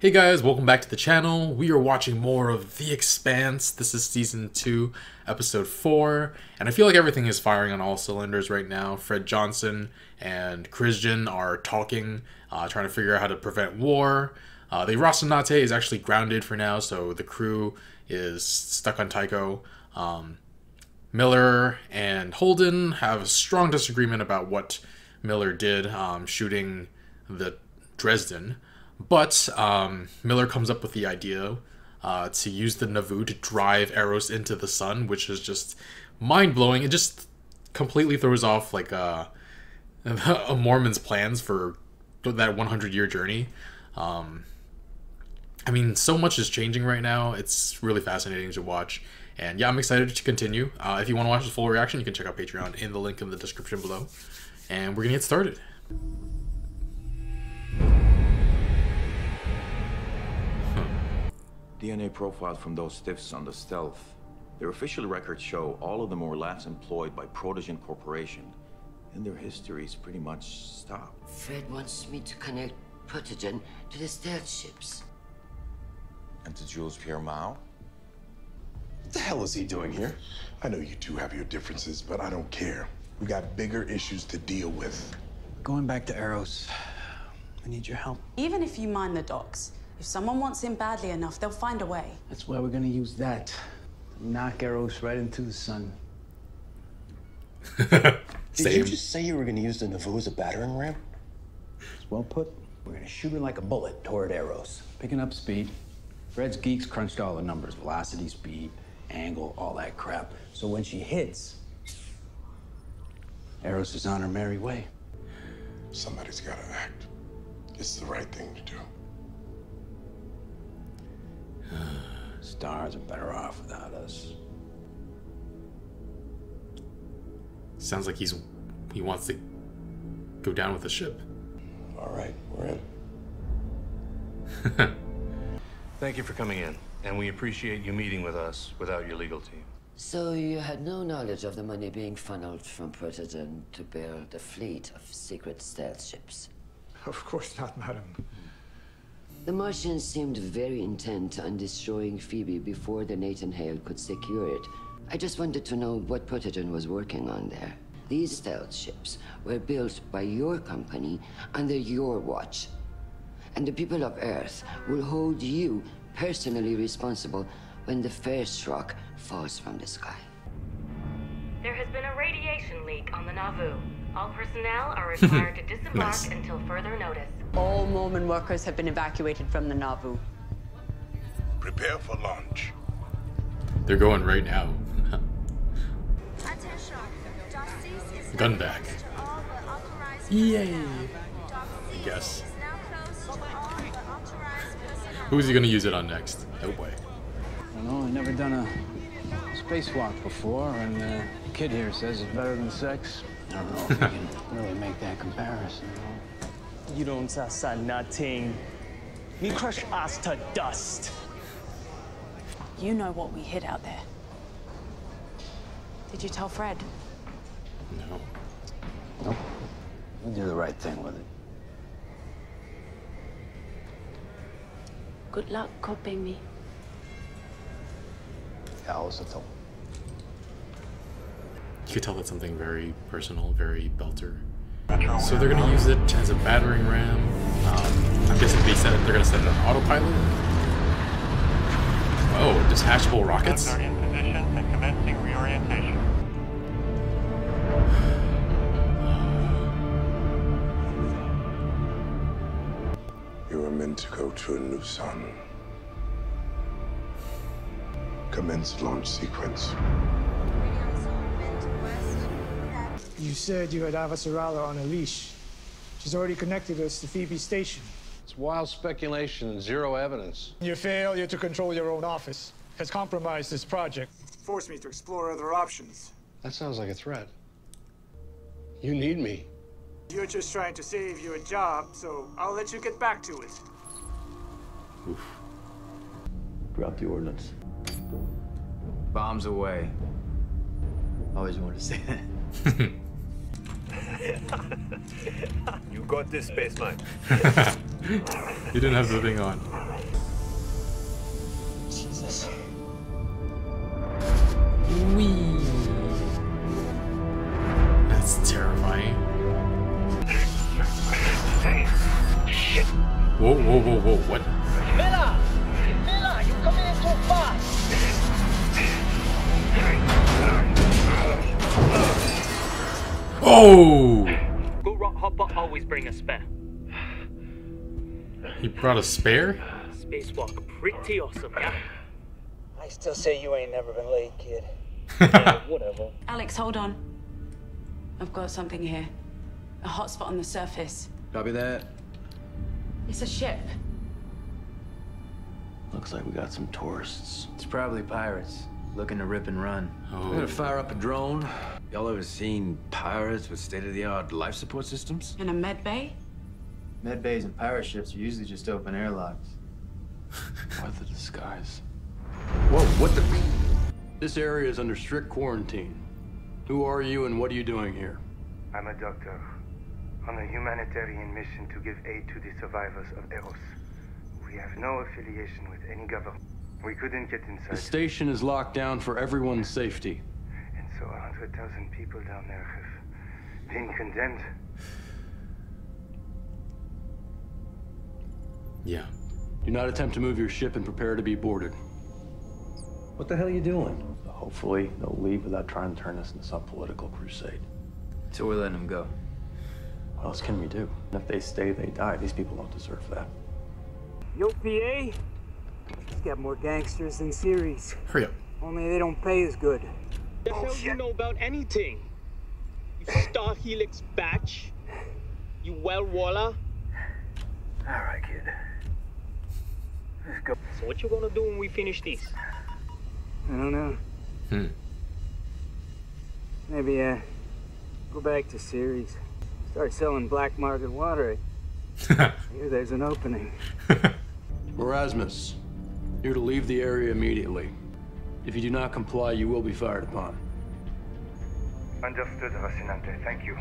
Hey guys, welcome back to the channel. We are watching more of The Expanse. This is Season 2, Episode 4, and I feel like everything is firing on all cylinders right now. Fred Johnson and Christian are talking, trying to figure out how to prevent war. The Rocinante is actually grounded for now, so the crew is stuck on Tycho. Miller and Holden have a strong disagreement about what Miller did, shooting the Dresden. But Miller comes up with the idea to use the Nauvoo to drive Eros into the sun, which is just mind-blowing. It just completely throws off like a Mormon's plans for that 100-year journey. I mean, so much is changing right now. It's really fascinating to watch. And yeah, I'm excited to continue. If you want to watch the full reaction, you can check out Patreon in the link in the description below. And we're going to get started. DNA profiles from those stiffs on the Stealth. Their official records show all of them were last employed by Protogen Corporation, and their histories pretty much stopped. Fred wants me to connect Protogen to the stealth ships. And to Jules Pierre Mao? What the hell is he doing here? I know you two have your differences, but I don't care. We got bigger issues to deal with. Going back to Eros, I need your help. Even if you mind the docks, if someone wants him badly enough, they'll find a way. That's why we're gonna use that to knock Eros right into the sun. Did you just say you were gonna use the Nauvoo as a battering ram? It's well put. We're gonna shoot her like a bullet toward Eros. Picking up speed. Fred's geeks crunched all the numbers. Velocity, speed, angle, all that crap. So when she hits, Eros is on her merry way. Somebody's gotta act. It's the right thing to do. Stars are better off without us. Sounds like he wants to go down with the ship. All right, we're in. Thank you for coming in, and we appreciate you meeting with us without your legal team. So you had no knowledge of the money being funneled from Protogen to build a fleet of secret stealth ships? Of course not, madam. The Martians seemed very intent on destroying Phoebe before the Nathan Hale could secure it. I just wanted to know what Protogen was working on there. These stealth ships were built by your company under your watch. And the people of Earth will hold you personally responsible when the first rock falls from the sky. There has been a radiation leak on the Nauvoo. All personnel are required to disembark until further notice. All Mormon workers have been evacuated from the Nauvoo. Prepare for launch. They're going right now. Gun back. Yay! I guess. Who's he gonna use it on next? Oh boy. I don't know, I've never done a spacewalk before, and the kid here says it's better than sex. I don't know if we can really make that comparison, though. You don't say nothing. We crush us to dust. You know what we hid out there. Did you tell Fred? No. Nope. We'll do the right thing with it. Good luck copying me. Ja, also toll. You could tell that's something very personal, very Belter. So they're gonna use it as a battering ram. I'm guessing they're gonna set it on autopilot. Oh, detachable rockets. Are in position and commencing reorientation. You were meant to go to a new sun. Commence launch sequence. You said you had Ava Serrala on a leash. She's already connected us to Phoebe's station. It's wild speculation and zero evidence. Your failure to control your own office has compromised this project. Forced me to explore other options. That sounds like a threat. You need me. You're just trying to save you a job, so I'll let you get back to it. Oof. Drop the ordnance. Bombs away. Always wanted to say that. You got this, spaceman. He didn't have the thing on. Whee! That's terrifying. Shit! Whoa, whoa, whoa, whoa, what? Miller! Miller, you're coming in too fast! Oh! Good rock hopper, always bring a spare. He brought a spare? Spacewalk, pretty awesome, yeah? I still say you ain't never been late, kid. Whatever. Alex, hold on. I've got something here. A hotspot on the surface. Copy that. It's a ship. Looks like we got some tourists. It's probably pirates looking to rip and run. I'm gonna fire up a drone. Y'all ever seen pirates with state-of-the-art life support systems? In a med bay? Med bays and pirate ships are usually just open airlocks. What the disguise? Whoa, what the? This area is under strict quarantine. Who are you and what are you doing here? I'm a doctor on a humanitarian mission to give aid to the survivors of Eros. We have no affiliation with any government. We couldn't get inside. The station is locked down for everyone's safety. And so 100,000 people down there have been condemned. Yeah. Do not attempt to move your ship and prepare to be boarded. What the hell are you doing? Hopefully, they'll leave without trying to turn us into some political crusade. So we're letting them go. What else can we do? If they stay, they die. These people don't deserve that. Yo, PA? He's got more gangsters than series. Hurry up. Only they don't pay as good. What the hell do you know about anything? You Star Helix batch? You well waller? Alright, kid. Let's go. So what you gonna do when we finish this? I don't know. Maybe, go back to series. Start selling black market water. Here there's an opening. Erasmus, you're to leave the area immediately. If you do not comply, you will be fired upon. Understood, Rocinante. Thank you.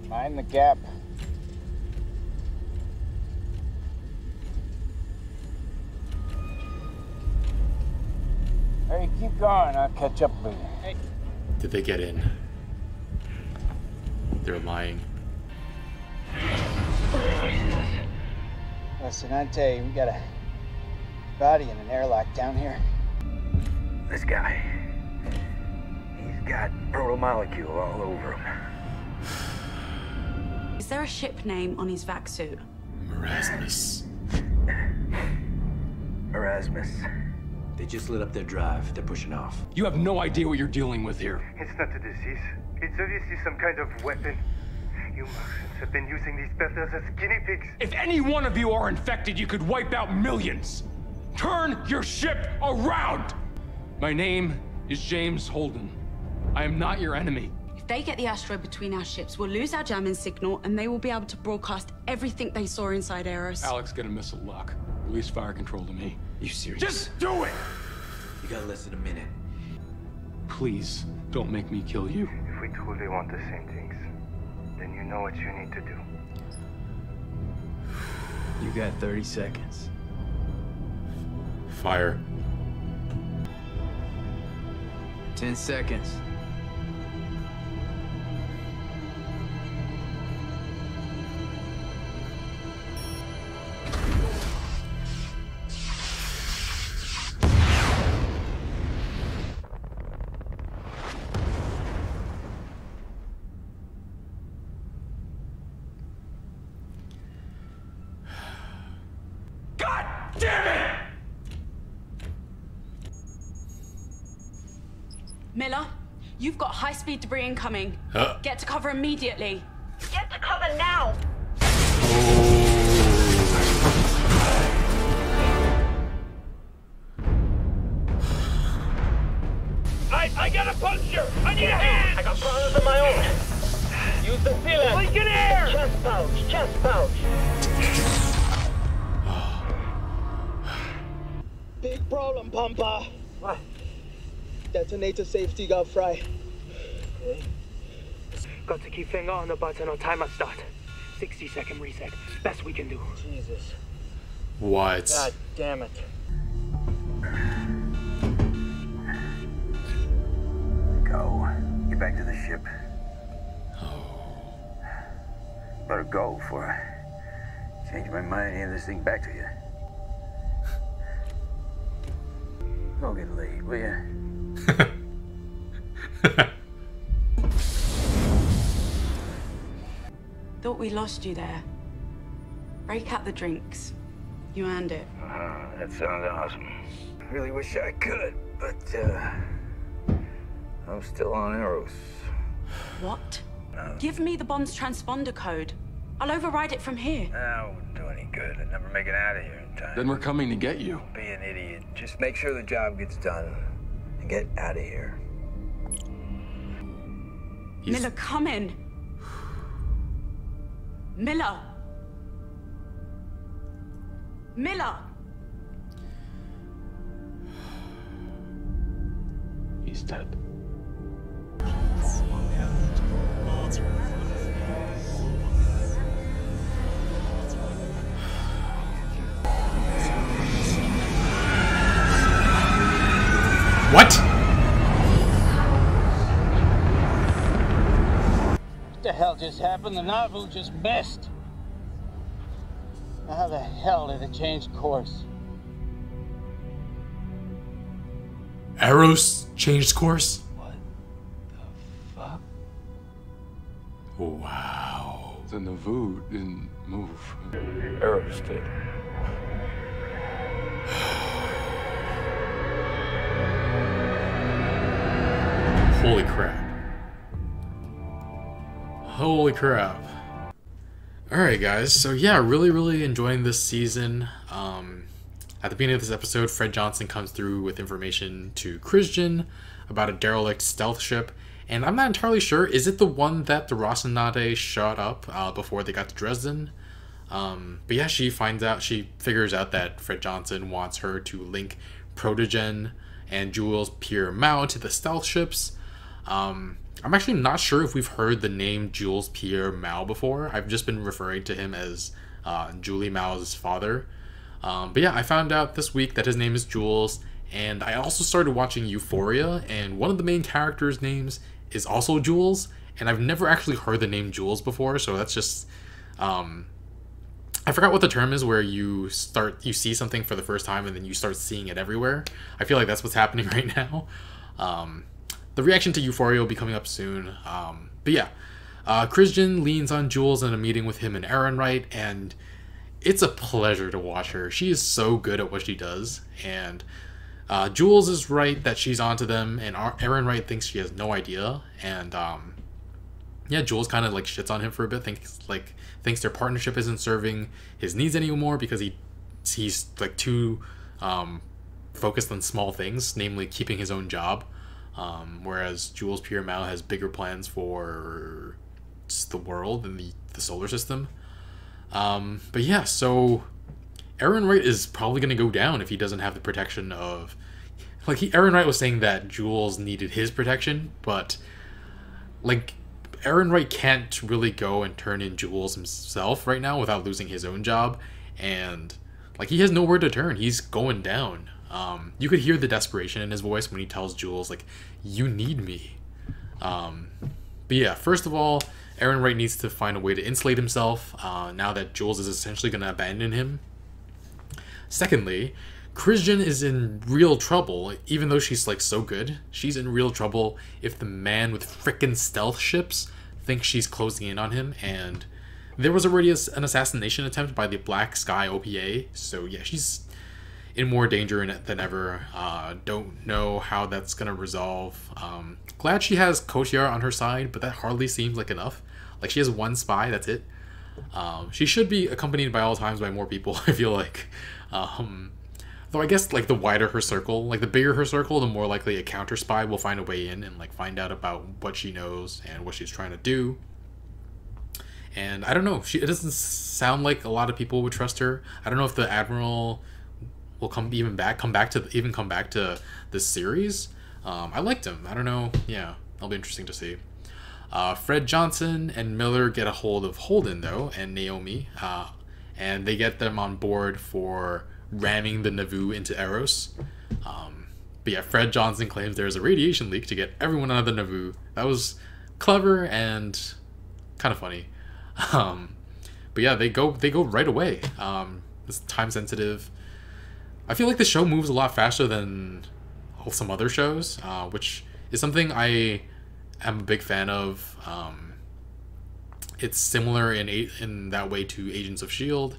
Mind the gap. Hey, keep going. I'll catch up with you. Hey. Did they get in? They're lying. Rocinante, we got a body in an airlock down here. This guy. He's got proto-molecule all over him. Is there a ship name on his vac suit? Erasmus. Erasmus. They just lit up their drive. They're pushing off. You have no idea what you're dealing with here. It's not a disease. It's obviously some kind of weapon. You Martians have been using these builders as guinea pigs. If any one of you are infected, you could wipe out millions. Turn your ship around! My name is James Holden. I am not your enemy. If they get the asteroid between our ships, we'll lose our jamming signal and they will be able to broadcast everything they saw inside Eros. Alex, get a missile lock. Release fire control to me. You serious? Just do it! You got less than a minute. Please, don't make me kill you. If we truly want the same things, then you know what you need to do. You got 30 seconds. Fire. 10 seconds. Miller, you've got high-speed debris incoming. Get to cover immediately. Get to cover now! I got a puncture! I need a hand! I got problems of my own. Use the sealant. Leak in air! Chest pouch, chest pouch. Big problem, Pampa. What? Detonator safety got fried. Okay. Got to keep finger on the button on timer start. 60-second reset. Best we can do. Jesus. What? God damn it. go. Get back to the ship. Better go before I change my mind and hand this thing back to you. Don't get late, will ya? Thought we lost you there. Break out the drinks. You earned it. That sounds awesome. Really wish I could, but I'm still on Eros. What? Give me the bomb's transponder code. I'll override it from here. That wouldn't do any good. I'd never make it out of here in time. Then we're coming to get you. Don't be an idiot. Just make sure the job gets done and get out of here. Miller, come in. Miller! Miller! He's dead. What? What the hell just happened? The Nauvoo just missed. How the hell did it change course? Eros changed course? What the fuck? Wow. The Nauvoo didn't move. Eros did. Holy crap. Holy crap. Alright guys, so yeah, really enjoying this season. At the beginning of this episode, Fred Johnson comes through with information to Christian about a derelict stealth ship, and I'm not entirely sure, is it the one that the Rocinante shot up before they got to Dresden? But yeah, she figures out that Fred Johnson wants her to link Protogen and Jules Pierre Mao to the stealth ships. I'm actually not sure if we've heard the name Jules Pierre Mao before. I've just been referring to him as Julie Mao's father. But yeah, I found out this week that his name is Jules, and I also started watching Euphoria, and one of the main characters' names is also Jules, and I've never actually heard the name Jules before, so that's just... I forgot what the term is where you see something for the first time and then you start seeing it everywhere. I feel like that's what's happening right now. The reaction to Euphoria will be coming up soon. But yeah, Christian leans on Jules in a meeting with him and Ehrenreich, and it's a pleasure to watch her. She is so good at what she does, and Jules is right that she's onto them, and Ehrenreich thinks she has no idea, and yeah, Jules kind of like shits on him for a bit, thinks their partnership isn't serving his needs anymore because he's like too focused on small things, namely keeping his own job, whereas Jules Pierre Mao has bigger plans for the world and the solar system. But yeah, so Ehrenreich is probably going to go down if he doesn't have the protection of... Ehrenreich was saying that Jules needed his protection, but Ehrenreich can't really go and turn in Jules himself right now without losing his own job, and he has nowhere to turn. He's going down. You could hear the desperation in his voice when he tells Jules, you need me. But yeah, first of all, Ehrenreich needs to find a way to insulate himself now that Jules is essentially going to abandon him. Secondly, Christian is in real trouble. Even though she's so good, she's in real trouble if the man with frickin' stealth ships thinks she's closing in on him, and there was already an assassination attempt by the Black Sky OPA, so yeah, she's in more danger than ever. Don't know how that's gonna resolve. Glad she has Kotiar on her side, but that hardly seems like enough. She has one spy, that's it. She should be accompanied by all times by more people, I feel like. Though I guess the wider her circle, the bigger her circle, the more likely a counter spy will find a way in and find out about what she knows and what she's trying to do. And I don't know, it doesn't sound like a lot of people would trust her. I don't know if the Admiral will come back to this series. I liked him. I don't know. Yeah, that'll be interesting to see. Fred Johnson and Miller get a hold of Holden though, and Naomi, and they get them on board for ramming the Nauvoo into Eros. But yeah, Fred Johnson claims there's a radiation leak to get everyone out of the Navoo. That was clever and kind of funny. But yeah, they go right away. It's time sensitive. I feel like the show moves a lot faster than some other shows, which is something I am a big fan of. It's similar in that way to Agents of S.H.I.E.L.D.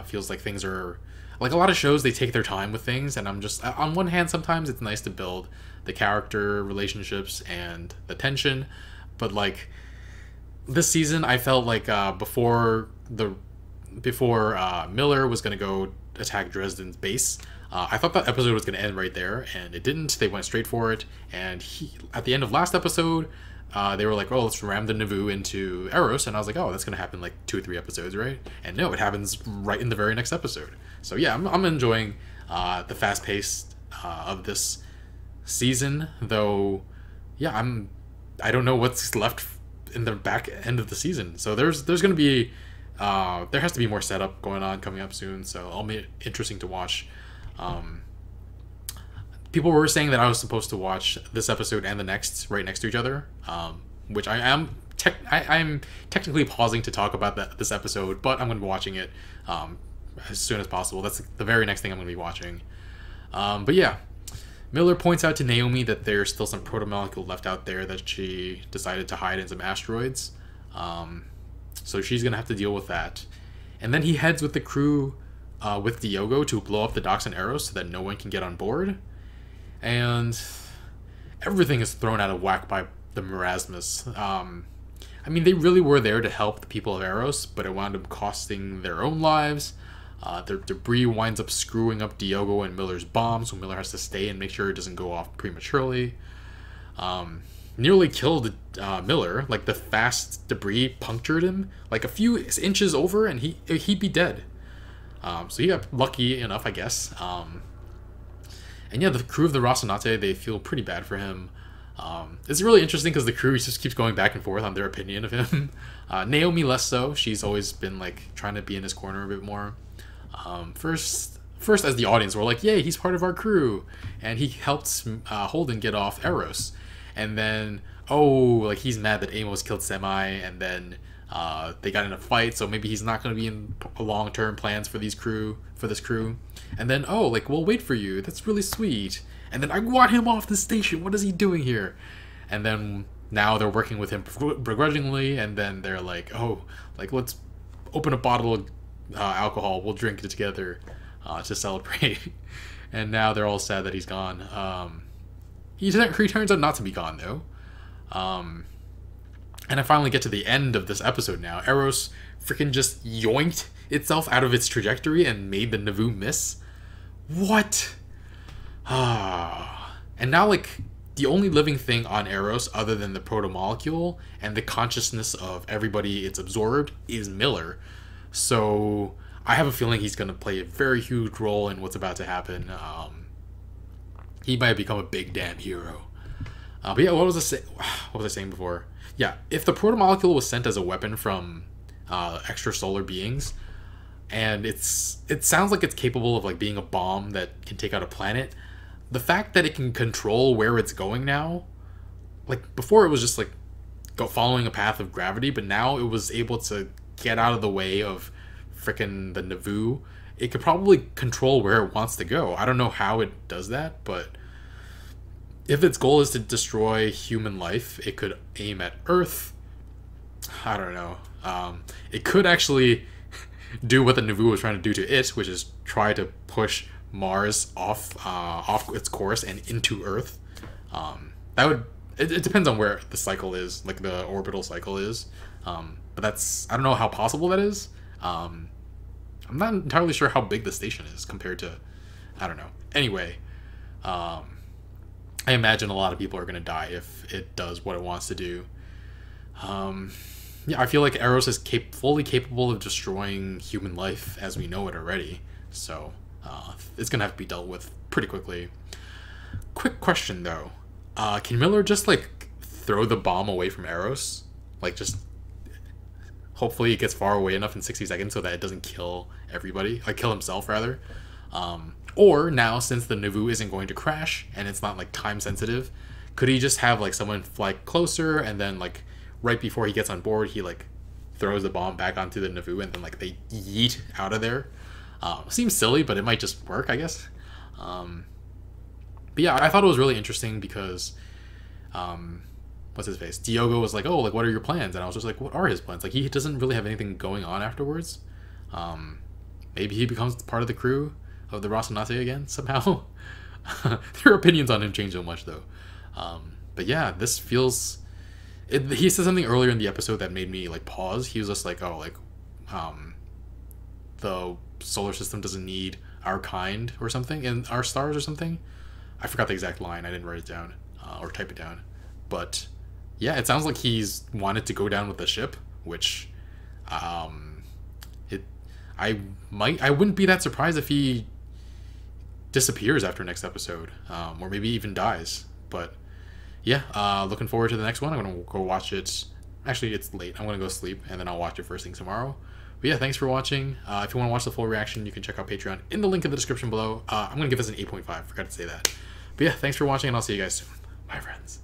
Feels like things are... Like a lot of shows, they take their time with things, and I'm just... On one hand, sometimes it's nice to build the character relationships and the tension, but like this season, I felt like before Miller was going to go attack Dresden's base, I thought that episode was going to end right there, and it didn't. They went straight for it, and at the end of last episode, they were like, oh, let's ram the Navoo into Eros, and I was like, oh, that's going to happen like 2 or 3 episodes, right? And no, it happens right in the very next episode. So yeah, I'm enjoying the fast pace of this season, though. Yeah, I don't know what's left in the back end of the season. So there's going to be there has to be more setup going on coming up soon. So it'll be interesting to watch. People were saying that I was supposed to watch this episode and the next right next to each other, which I'm technically pausing to talk about this episode, but I'm going to be watching it as soon as possible. That's the very next thing I'm going to be watching. But yeah, Miller points out to Naomi that there's still some protomolecule left out there that she decided to hide in some asteroids. So she's going to have to deal with that. And then he heads with the crew with Diogo to blow up the docks in Eros so that no one can get on board. And everything is thrown out of whack by the marasmus. I mean, they really were there to help the people of Eros, but it wound up costing their own lives. Their debris winds up screwing up Diogo and Miller's bomb, so Miller has to stay and make sure it doesn't go off prematurely. Nearly killed Miller. Like, the fast debris punctured him like a few inches over, and he'd be dead. So he got lucky enough, I guess. And yeah, the crew of the Rocinante, they feel pretty bad for him. It's really interesting because the crew just keeps going back and forth on their opinion of him. Naomi less so. She's always been like trying to be in his corner a bit more. First as the audience, we're like, yay, he's part of our crew, and he helped Holden get off Eros. And then, oh, like he's mad that Amos killed Semi, and then they got in a fight, so maybe he's not going to be in long-term plans for this crew. And then, oh, like, we'll wait for you. That's really sweet. And then I want him off the station. What is he doing here? And then now they're working with him begrudgingly, and then they're like, oh, like, let's open a bottle of alcohol. We'll drink it together to celebrate. And now they're all sad that he's gone. He turns out not to be gone, though. And I finally get to the end of this episode now. Eros freaking just yoinked itself out of its trajectory and made the Navoo miss. What? And now, like, the only living thing on Eros other than the protomolecule and the consciousness of everybody it's absorbed is Miller. So I have a feeling he's going to play a very huge role in what's about to happen. He might become a big damn hero. But yeah, what was I saying before? Yeah, if the protomolecule was sent as a weapon from extrasolar beings, and it sounds like it's capable of like being a bomb that can take out a planet, the fact that it can control where it's going now, like before it was just like following a path of gravity, but now it was able to get out of the way of frickin' the Navoo. It could probably control where it wants to go. I don't know how it does that, but if its goal is to destroy human life, it could aim at Earth. I don't know. It could actually do what the Navoo was trying to do to it, which is try to push Mars off its course and into Earth. That would... It depends on where the cycle is, like the orbital cycle is. But that's... I don't know how possible that is. I'm not entirely sure how big the station is compared to... I don't know. Anyway, I imagine a lot of people are going to die if it does what it wants to do. Yeah, I feel like Eros is fully capable of destroying human life as we know it already. So, it's going to have to be dealt with pretty quickly. Quick question, though. Can Miller just, like, throw the bomb away from Eros? Like, just... Hopefully it gets far away enough in 60 seconds so that it doesn't kill everybody. Like, kill himself, rather. Or now, since the Navoo isn't going to crash and it's not like time sensitive, could he just have like someone fly closer and then like right before he gets on board, he like throws the bomb back onto the Navoo and then like they yeet out of there? Seems silly, but it might just work, I guess. But yeah, I thought it was really interesting because, what's his face? Diogo was like, oh, like, what are your plans? And I was just like, what are his plans? Like, he doesn't really have anything going on afterwards. Maybe he becomes part of the crew of the Rocinante again, somehow. Their opinions on him change so much, though. But yeah, this feels... he said something earlier in the episode that made me, like, pause. He was just like, oh, like, the solar system doesn't need our kind or something, and our stars or something. I forgot the exact line. I didn't write it down or type it down. But yeah, it sounds like he's wanted to go down with the ship, which I wouldn't be that surprised if he disappears after next episode, or maybe even dies. But yeah, looking forward to the next one. I'm gonna go watch it. Actually, it's late. I'm gonna go sleep and then I'll watch it first thing tomorrow. But yeah, thanks for watching. If you want to watch the full reaction, you can check out Patreon in the link in the description below. I'm going to give this an 8.5. Forgot to say that. But yeah, thanks for watching, and I'll see you guys soon. Bye, friends.